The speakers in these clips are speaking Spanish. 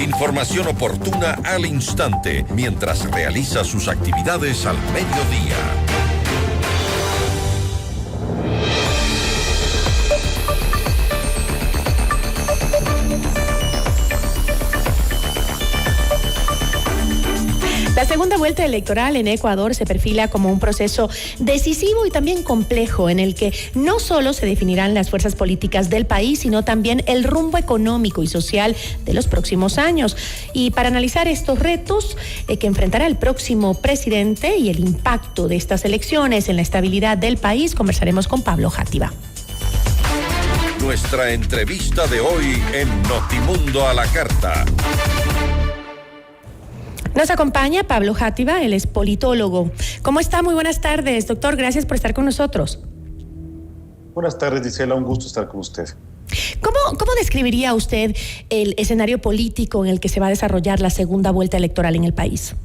Información oportuna al instante mientras realiza sus actividades al mediodía. La segunda vuelta electoral en Ecuador se perfila como un proceso decisivo y también complejo en el que no solo se definirán las fuerzas políticas del país, sino también el rumbo económico y social de los próximos años. Y para analizar estos retos que enfrentará el próximo presidente y el impacto de estas elecciones en la estabilidad del país, conversaremos con Pablo Játiva. Nuestra entrevista de hoy en Notimundo a la Carta. Nos acompaña Pablo Játiva, él es politólogo. ¿Cómo está? Muy buenas tardes, doctor. Gracias por estar con nosotros. Buenas tardes, Gisela. Un gusto estar con usted. ¿Cómo describiría usted el escenario político en el que se va a desarrollar la segunda vuelta electoral en el país?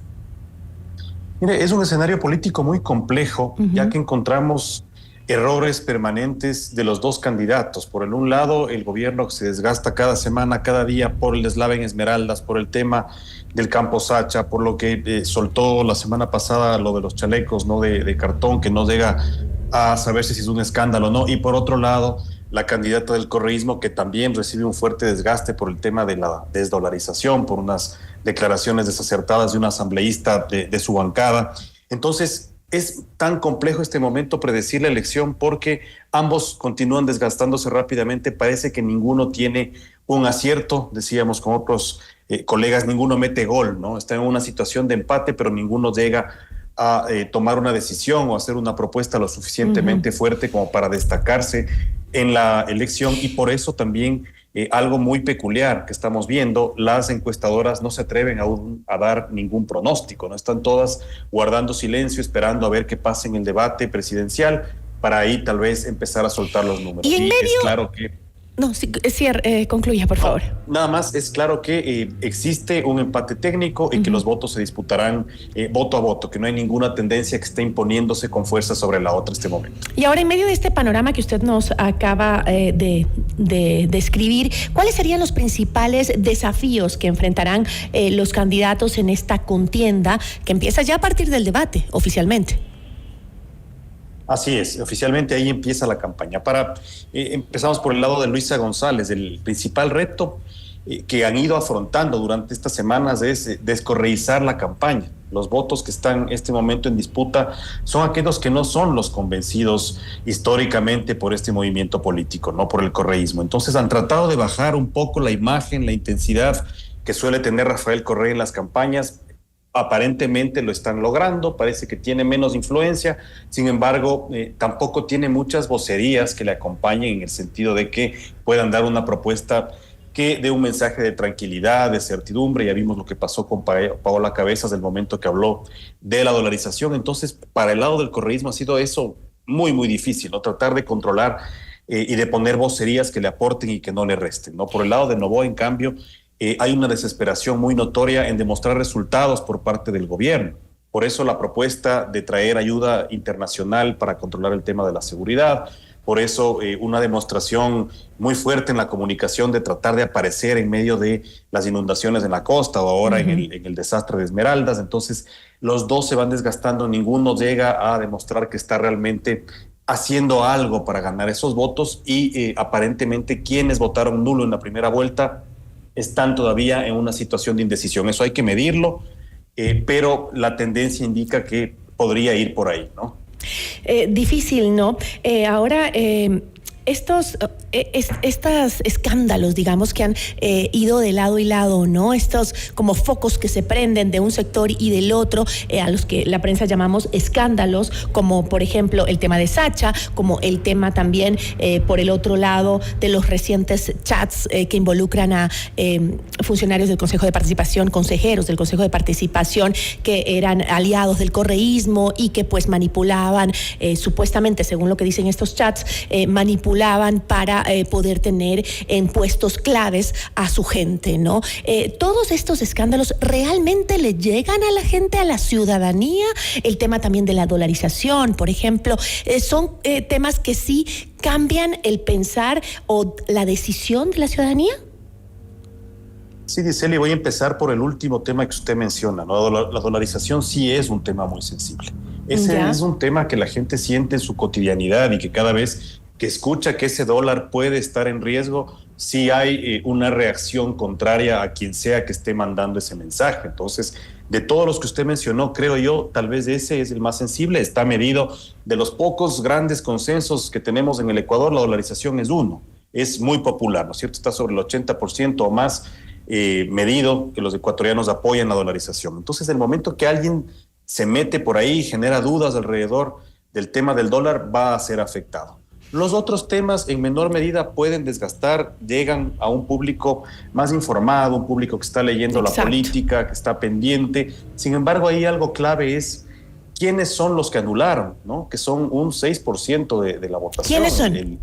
Mire, es un escenario político muy complejo, ya que encontramos errores permanentes de los dos candidatos. Por el un lado, el gobierno que se desgasta cada semana, cada día por el deslave en Esmeraldas, por el tema del campo Sacha, por lo que soltó la semana pasada lo de los chalecos, ¿no? de cartón, que no llega a saberse si es un escándalo o no. Y por otro lado, la candidata del correísmo, que también recibe un fuerte desgaste por el tema de la desdolarización, por unas declaraciones desacertadas de un asambleísta de su bancada. Entonces, es tan complejo este momento predecir la elección porque ambos continúan desgastándose rápidamente. Parece que ninguno tiene un acierto, decíamos con otros colegas, ninguno mete gol, ¿no? Está en una situación de empate, pero ninguno llega a tomar una decisión o hacer una propuesta lo suficientemente fuerte como para destacarse en la elección. Y por eso también algo muy peculiar que estamos viendo, las encuestadoras no se atreven aún a dar ningún pronóstico, ¿no? Están todas guardando silencio, esperando a ver qué pasa en el debate presidencial para ahí tal vez empezar a soltar los números. Y en medio... es claro que... No, sí, concluya, por favor. Nada más, es claro que existe un empate técnico y que los votos se disputarán voto a voto, que no hay ninguna tendencia que esté imponiéndose con fuerza sobre la otra en este momento. Y ahora, en medio de este panorama que usted nos acaba de describir, ¿cuáles serían los principales desafíos que enfrentarán los candidatos en esta contienda que empieza ya a partir del debate, oficialmente? Así es, oficialmente ahí empieza la campaña. Empezamos por el lado de Luisa González. El principal reto que han ido afrontando durante estas semanas es descorreizar la campaña. Los votos que están en este momento en disputa son aquellos que no son los convencidos históricamente por este movimiento político, no por el correísmo. Entonces han tratado de bajar un poco la imagen, la intensidad que suele tener Rafael Correa en las campañas. Aparentemente lo están logrando, parece que tiene menos influencia, sin embargo, tampoco tiene muchas vocerías que le acompañen en el sentido de que puedan dar una propuesta que dé un mensaje de tranquilidad, de certidumbre. Ya vimos lo que pasó con Paola Cabezas del momento que habló de la dolarización. Entonces, para el lado del correísmo ha sido eso muy, muy difícil, ¿no? Tratar de controlar y de poner vocerías que le aporten y que no le resten, ¿no? Por el lado de Noboa, en cambio, hay una desesperación muy notoria en demostrar resultados por parte del gobierno. Por eso la propuesta de traer ayuda internacional para controlar el tema de la seguridad, por eso una demostración muy fuerte en la comunicación de tratar de aparecer en medio de las inundaciones en la costa o ahora en el desastre de Esmeraldas. Entonces los dos se van desgastando, ninguno llega a demostrar que está realmente haciendo algo para ganar esos votos y aparentemente quienes votaron nulo en la primera vuelta están todavía en una situación de indecisión. Eso hay que medirlo, pero la tendencia indica que podría ir por ahí, ¿no? Difícil, ¿no? Ahora, estos escándalos, digamos, que han ido de lado y lado, ¿no? Estos como focos que se prenden de un sector y del otro, a los que la prensa llamamos escándalos, como por ejemplo el tema de Sacha, como el tema también por el otro lado de los recientes chats que involucran a funcionarios del Consejo de Participación, consejeros del Consejo de Participación que eran aliados del correísmo y que pues manipulaban, supuestamente, según lo que dicen estos chats, manipulaban para poder tener en puestos claves a su gente, ¿no? Todos estos escándalos realmente le llegan a la gente, a la ciudadanía. El tema también de la dolarización, por ejemplo, son temas que sí cambian el pensar o la decisión de la ciudadanía. Sí, Diceli, voy a empezar por el último tema que usted menciona, ¿no? La dolarización sí es un tema muy sensible. Ese es un tema que la gente siente en su cotidianidad y que cada vez que escucha que ese dólar puede estar en riesgo, sí hay una reacción contraria a quien sea que esté mandando ese mensaje. Entonces, de todos los que usted mencionó, creo yo, tal vez ese es el más sensible. Está medido de los pocos grandes consensos que tenemos en el Ecuador, la dolarización es uno. Es muy popular, ¿no es cierto? Está sobre el 80% o más medido que los ecuatorianos apoyan la dolarización. Entonces, el momento que alguien se mete por ahí y genera dudas alrededor del tema del dólar, va a ser afectado. Los otros temas en menor medida pueden desgastar, llegan a un público más informado, un público que está leyendo la política, que está pendiente. Sin embargo, ahí algo clave es quiénes son los que anularon, ¿no? Que son un 6% de la votación. ¿Quiénes son?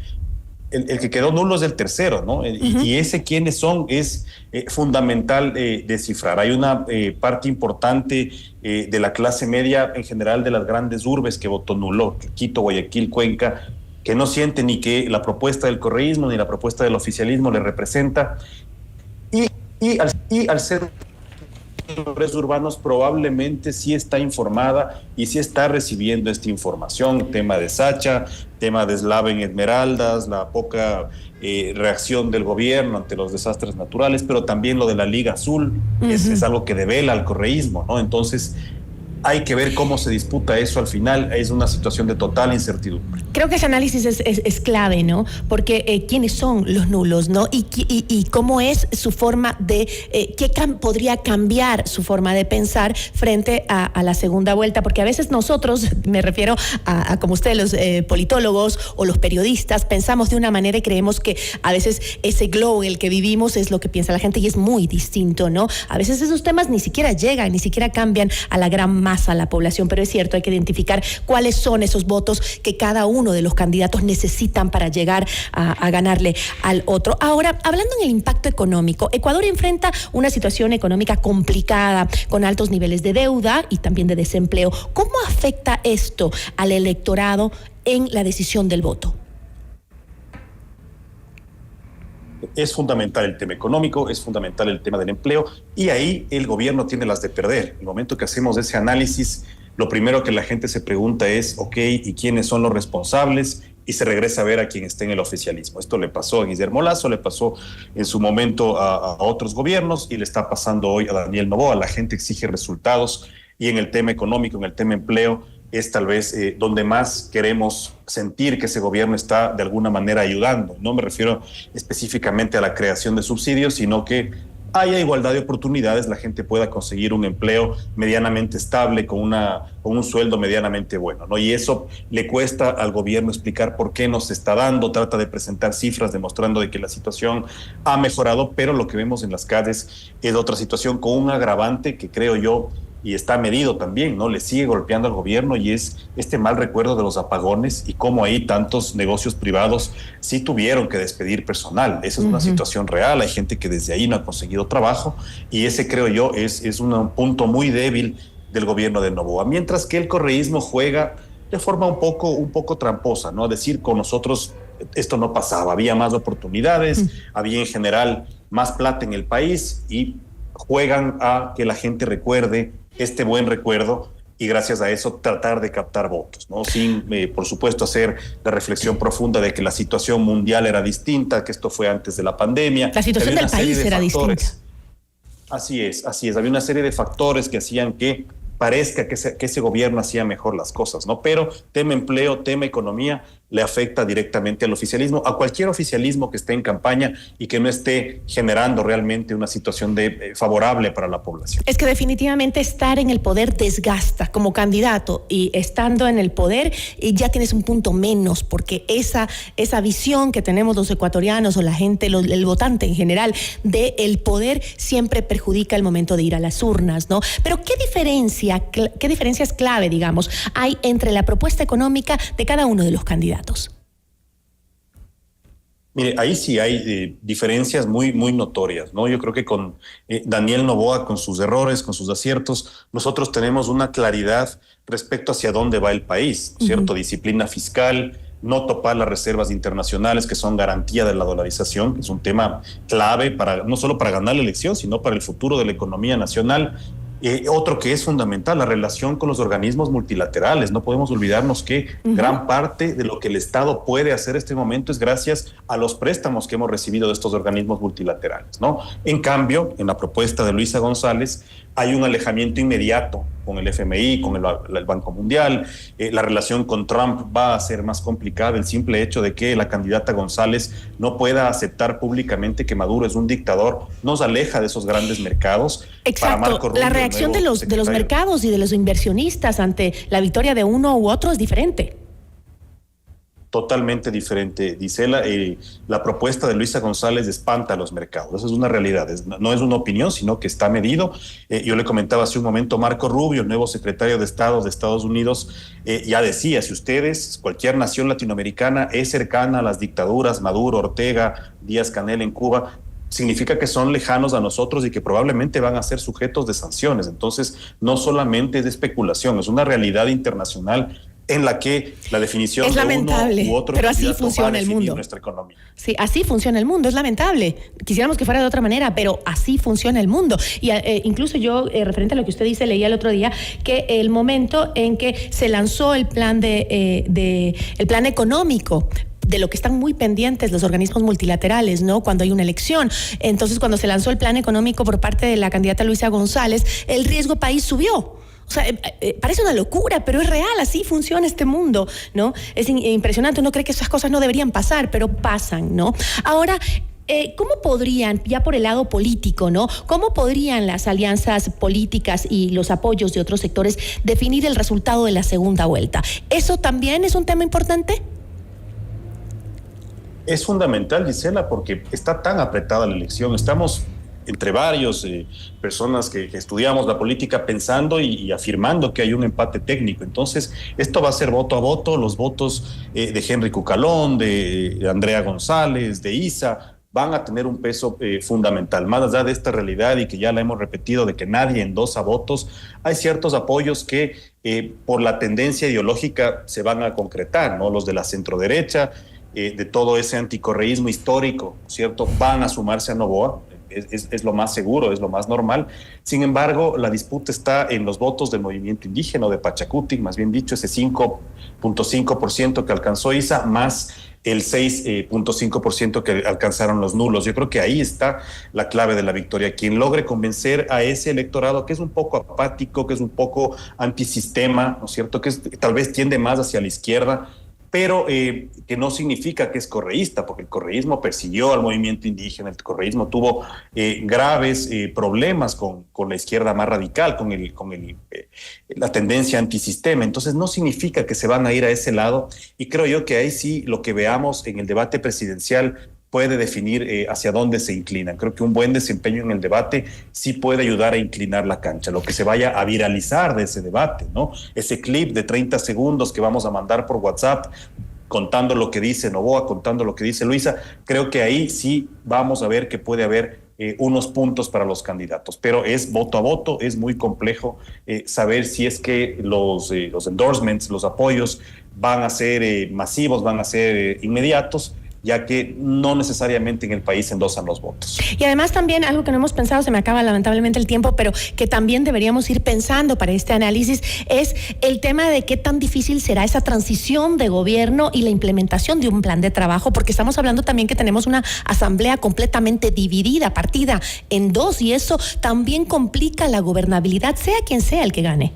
El que quedó nulo es el tercero, ¿no? Y ese quiénes son es fundamental descifrar. Hay una parte importante de la clase media en general de las grandes urbes que votó nulo, Quito, Guayaquil, Cuenca, que no siente ni que la propuesta del correísmo ni la propuesta del oficialismo le representa. Y al ser urbanos probablemente sí está informada y sí está recibiendo esta información, tema de Sacha, tema de Slaven Esmeraldas, la poca reacción del gobierno ante los desastres naturales, pero también lo de la Liga Azul, es algo que devela al correísmo, ¿no? Entonces hay que ver cómo se disputa eso al final, es una situación de total incertidumbre. Creo que ese análisis es clave, ¿no? Porque quiénes son los nulos, ¿no? Y cómo es su forma de, qué podría cambiar su forma de pensar frente a la segunda vuelta, porque a veces nosotros, me refiero a como ustedes, los politólogos o los periodistas, pensamos de una manera y creemos que a veces ese globo en el que vivimos es lo que piensa la gente y es muy distinto, ¿no? A veces esos temas ni siquiera llegan, ni siquiera cambian a la gran masa de la población, pero es cierto, hay que identificar cuáles son esos votos que cada uno de los candidatos necesitan para llegar a ganarle al otro. Ahora, hablando en el impacto económico, Ecuador enfrenta una situación económica complicada, con altos niveles de deuda y también de desempleo. ¿Cómo afecta esto al electorado en la decisión del voto? Es fundamental el tema económico, es fundamental el tema del empleo y ahí el gobierno tiene las de perder. El momento que hacemos ese análisis, lo primero que la gente se pregunta es, ok, ¿y quiénes son los responsables? Y se regresa a ver a quien esté en el oficialismo. Esto le pasó a Guillermo Lasso, le pasó en su momento a otros gobiernos y le está pasando hoy a Daniel Noboa. La gente exige resultados y en el tema económico, en el tema empleo, es tal vez donde más queremos sentir que ese gobierno está de alguna manera ayudando. No me refiero específicamente a la creación de subsidios, sino que haya igualdad de oportunidades, la gente pueda conseguir un empleo medianamente estable, con un sueldo medianamente bueno, ¿no? Y eso le cuesta al gobierno explicar por qué nos está dando, trata de presentar cifras demostrando de que la situación ha mejorado, pero lo que vemos en las calles es otra situación con un agravante que creo yo, y está medido también, ¿no? Le sigue golpeando al gobierno y es este mal recuerdo de los apagones y cómo ahí tantos negocios privados sí tuvieron que despedir personal. Esa es una situación real, hay gente que desde ahí no ha conseguido trabajo y ese creo yo es un punto muy débil del gobierno de Noboa. Mientras que el correísmo juega de forma un poco tramposa, ¿no? Decir con nosotros esto no pasaba, había más oportunidades, había en general más plata en el país y juegan a que la gente recuerde este buen recuerdo y gracias a eso tratar de captar votos, ¿no? Sin, por supuesto, hacer la reflexión profunda de que la situación mundial era distinta, que esto fue antes de la pandemia. La situación del país era distinta. Así es. Había una serie de factores que hacían que parezca que ese gobierno hacía mejor las cosas, ¿no? Pero tema empleo, tema economía, le afecta directamente al oficialismo, a cualquier oficialismo que esté en campaña y que no esté generando realmente una situación favorable para la población. Es que definitivamente estar en el poder desgasta como candidato y estando en el poder ya tienes un punto menos porque esa visión que tenemos los ecuatorianos o la gente, el votante en general del poder siempre perjudica el momento de ir a las urnas, ¿no? Pero ¿qué diferencias clave, digamos, hay entre la propuesta económica de cada uno de los candidatos? Mire, ahí sí hay diferencias muy notorias, ¿no? Yo creo que con Daniel Noboa, con sus errores, con sus aciertos, nosotros tenemos una claridad respecto hacia dónde va el país, ¿cierto? Disciplina fiscal, no topar las reservas internacionales que son garantía de la dolarización, que es un tema clave para no solo para ganar la elección, sino para el futuro de la economía nacional. Otro que es fundamental, la relación con los organismos multilaterales. No podemos olvidarnos que gran parte de lo que el Estado puede hacer en este momento es gracias a los préstamos que hemos recibido de estos organismos multilaterales, ¿no? En cambio, en la propuesta de Luisa González hay un alejamiento inmediato con el FMI, con el Banco Mundial. La relación con Trump va a ser más complicada. El simple hecho de que la candidata González no pueda aceptar públicamente que Maduro es un dictador nos aleja de esos grandes mercados. Exacto. La reacción de los mercados y de los inversionistas ante la victoria de uno u otro es diferente. Totalmente diferente, Gisela. La propuesta de Luisa González espanta a los mercados. Eso es una realidad. No es una opinión, sino que está medido. Yo le comentaba hace un momento, Marco Rubio, el nuevo secretario de Estado de Estados Unidos, ya decía, si ustedes, cualquier nación latinoamericana es cercana a las dictaduras, Maduro, Ortega, Díaz-Canel en Cuba, significa que son lejanos a nosotros y que probablemente van a ser sujetos de sanciones. Entonces, no solamente es de especulación, es una realidad internacional en la que la definición es lamentable, de uno u otro pero así funciona el mundo. Nuestra economía. Sí, así funciona el mundo, es lamentable. Quisiéramos que fuera de otra manera, pero así funciona el mundo. Y incluso yo, referente a lo que usted dice, leía el otro día que el momento en que se lanzó el plan el plan económico, de lo que están muy pendientes los organismos multilaterales, ¿no? Cuando hay una elección. Entonces, cuando se lanzó el plan económico por parte de la candidata Luisa González, el riesgo país subió. O sea, parece una locura, pero es real, así funciona este mundo, ¿no? Es impresionante, uno cree que esas cosas no deberían pasar, pero pasan, ¿no? Ahora, ¿cómo podrían, ya por el lado político, ¿no? ¿Cómo podrían las alianzas políticas y los apoyos de otros sectores definir el resultado de la segunda vuelta? ¿Eso también es un tema importante? Es fundamental, Gisela, porque está tan apretada la elección. Estamos entre varios personas que estudiamos la política pensando y afirmando que hay un empate técnico. Entonces, esto va a ser voto a voto. Los votos de Henry Cucalón, de Andrea González, de Isa, van a tener un peso fundamental. Más allá de esta realidad y que ya la hemos repetido de que nadie endosa votos, hay ciertos apoyos que por la tendencia ideológica se van a concretar, ¿no? Los de la centroderecha, de todo ese anticorreísmo histórico, ¿cierto? Van a sumarse a Noboa, es lo más seguro, es lo más normal. Sin embargo, la disputa está en los votos del movimiento indígena, de Pachacutic, más bien dicho, ese 5.5% que alcanzó Isa, más el 6.5% que alcanzaron los nulos. Yo creo que ahí está la clave de la victoria. Quien logre convencer a ese electorado que es un poco apático, que es un poco antisistema, ¿no es cierto?, que tal vez tiende más hacia la izquierda, pero que no significa que es correísta, porque el correísmo persiguió al movimiento indígena, el correísmo tuvo graves problemas con la izquierda más radical, con la tendencia antisistema. Entonces no significa que se van a ir a ese lado, y creo yo que ahí sí lo que veamos en el debate presidencial puede definir hacia dónde se inclinan. Creo que un buen desempeño en el debate sí puede ayudar a inclinar la cancha, lo que se vaya a viralizar de ese debate, ¿no? Ese clip de 30 segundos que vamos a mandar por WhatsApp contando lo que dice Noboa, contando lo que dice Luisa, creo que ahí sí vamos a ver que puede haber unos puntos para los candidatos, pero es voto a voto, es muy complejo saber si es que los endorsements, los apoyos van a ser masivos, van a ser inmediatos, ya que no necesariamente en el país endosan los votos. Y además también algo que no hemos pensado, se me acaba lamentablemente el tiempo, pero que también deberíamos ir pensando para este análisis, es el tema de qué tan difícil será esa transición de gobierno y la implementación de un plan de trabajo, porque estamos hablando también que tenemos una asamblea completamente dividida, partida en dos, y eso también complica la gobernabilidad, sea quien sea el que gane.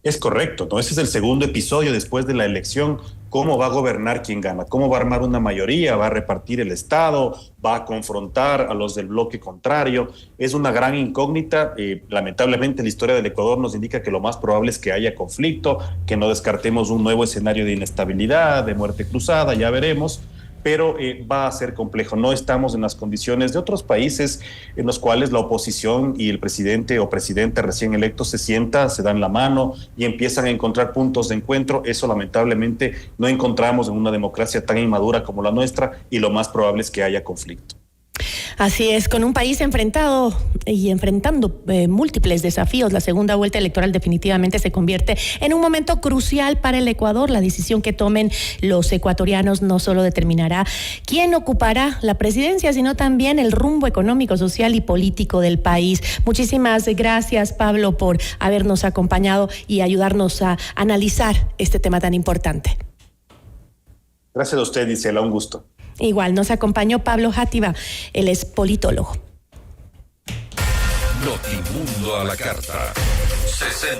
Es correcto, ¿no? Ese es el segundo episodio después de la elección. ¿Cómo va a gobernar quien gana? ¿Cómo va a armar una mayoría? ¿Va a repartir el Estado? ¿Va a confrontar a los del bloque contrario? Es una gran incógnita. Lamentablemente la historia del Ecuador nos indica que lo más probable es que haya conflicto, que no descartemos un nuevo escenario de inestabilidad, de muerte cruzada, ya veremos. Pero va a ser complejo. No estamos en las condiciones de otros países en los cuales la oposición y el presidente o presidenta recién electo se sienta, se dan la mano y empiezan a encontrar puntos de encuentro. Eso lamentablemente no encontramos en una democracia tan inmadura como la nuestra, y lo más probable es que haya conflicto. Así es, con un país enfrentando múltiples desafíos, la segunda vuelta electoral definitivamente se convierte en un momento crucial para el Ecuador. La decisión que tomen los ecuatorianos no solo determinará quién ocupará la presidencia, sino también el rumbo económico, social y político del país. Muchísimas gracias, Pablo, por habernos acompañado y ayudarnos a analizar este tema tan importante. Gracias a usted, Gisela, un gusto. Igual, nos acompañó Pablo Játiva, él es politólogo. Notimundo a la carta.